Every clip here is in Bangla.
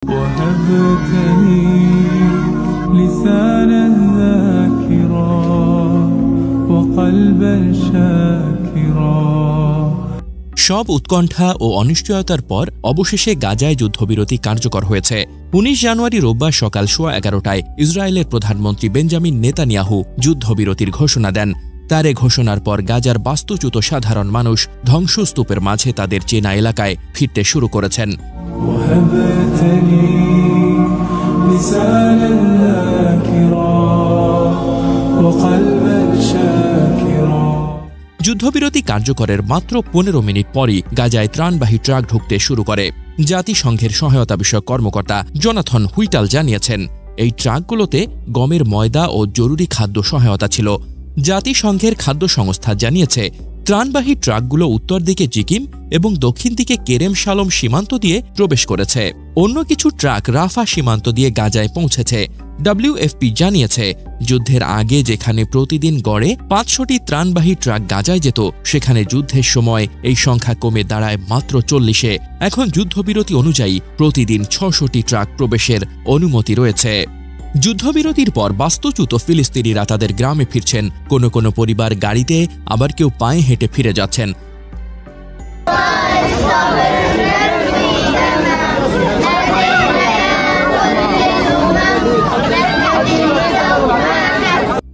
সব উৎকণ্ঠা ও অনিশ্চয়তার পর অবশেষে গাজায় যুদ্ধবিরতি কার্যকর হয়েছে। ১৯ জানুয়ারি রোববার সকাল 11:15টায় ইসরায়েলের প্রধানমন্ত্রী বেঞ্জামিন নেতানিয়াহু যুদ্ধবিরতির ঘোষণা দেন। তার এ ঘোষণার পর গাজার বাস্তুচ্যুত সাধারণ মানুষ ধ্বংসস্তূপের মাঝে তাদের চেনা এলাকায় ফিরতে শুরু করেছেন। যুদ্ধবিরতি কার্যকরের মাত্র ১৫ মিনিট পরই গাজায় ত্রাণবাহী ট্রাক ঢুকতে শুরু করে। জাতিসংঘের সহায়তা বিষয়ক কর্মকর্তা জোনাথন হুইটাল জানিয়েছেন, এই ট্রাকগুলোতে গমের ময়দা ও জরুরি খাদ্য সহায়তা ছিল। জাতিসংঘের খাদ্য সংস্থা জানিয়েছে, ত্রাণবাহী ট্রাকগুলো উত্তর দিকে জিকিম এবং দক্ষিণ দিকে কেরেম শালম সীমান্ত দিয়ে প্রবেশ করেছে। অন্য কিছু ট্রাক রাফা সীমান্ত দিয়ে গাজায় পৌঁছেছে। WFP জানিয়েছে, যুদ্ধের আগে যেখানে প্রতিদিন গড়ে ৫০০টি ত্রাণবাহী ট্রাক গাজায় যেত, সেখানে যুদ্ধের সময় এই সংখ্যা কমে দাঁড়ায় মাত্র ৪০-এ। এখন যুদ্ধবিরতি অনুযায়ী প্রতিদিন ৬০০টি ট্রাক প্রবেশের অনুমতি রয়েছে। যুদ্ধবিরতির পর বাস্তুচ্যুত ফিলিস্তিনিরা তাদের গ্রামে ফিরছেন। কোনো কোনো পরিবার গাড়িতে, আবার কেউ পায়ে হেঁটে ফিরে যাচ্ছেন।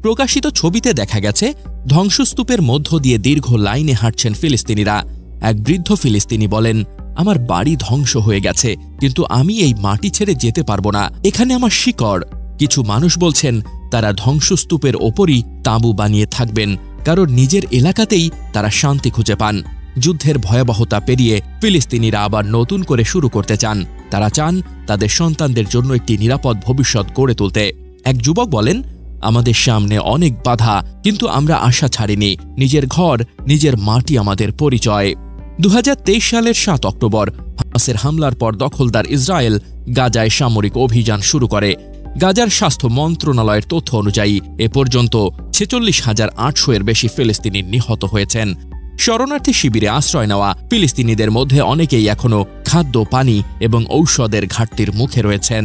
প্রকাশিত ছবিতে দেখা গেছে, ধ্বংসস্তূপের মধ্য দিয়ে দীর্ঘ লাইনে হাঁটছেন ফিলিস্তিনিরা। এক বৃদ্ধ ফিলিস্তিনি বলেন, আমার বাড়ি ধ্বংস হয়ে গেছে, কিন্তু আমি এই মাটি ছেড়ে যেতে পারবো না, এখানে আমার শিকড়। কিছু মানুষ বলছেন, তারা ধ্বংসস্তূপের ওপরই তাঁবু বানিয়ে থাকবেন, কারণ নিজের এলাকাতেই তারা শান্তি খুঁজে পান। যুদ্ধের ভয়াবহতা পেরিয়ে ফিলিস্তিনিরা আবার নতুন করে শুরু করতে চান। তারা চান তাদের সন্তানদের জন্য একটি নিরাপদ ভবিষ্যৎ গড়ে তুলতে। এক যুবক বলেন, আমাদের সামনে অনেক বাধা, কিন্তু আমরা আশা ছাড়িনি। নিজের ঘর, নিজের মাটি আমাদের পরিচয়। ২০২৩ সালের ৭ অক্টোবর হামাসের হামলার পর দখলদার ইসরায়েল গাজায় সামরিক অভিযান শুরু করে। গাজার স্বাস্থ্য মন্ত্রণালয়ের তথ্য অনুযায়ী এ পর্যন্ত ৪৬,৮০০-এর বেশি ফিলিস্তিনি নিহত হয়েছেন। শরণার্থী শিবিরে আশ্রয় নেওয়া ফিলিস্তিনিদের মধ্যে অনেকেই এখনও খাদ্য, পানি এবং ঔষধের ঘাটতির মুখে রয়েছেন।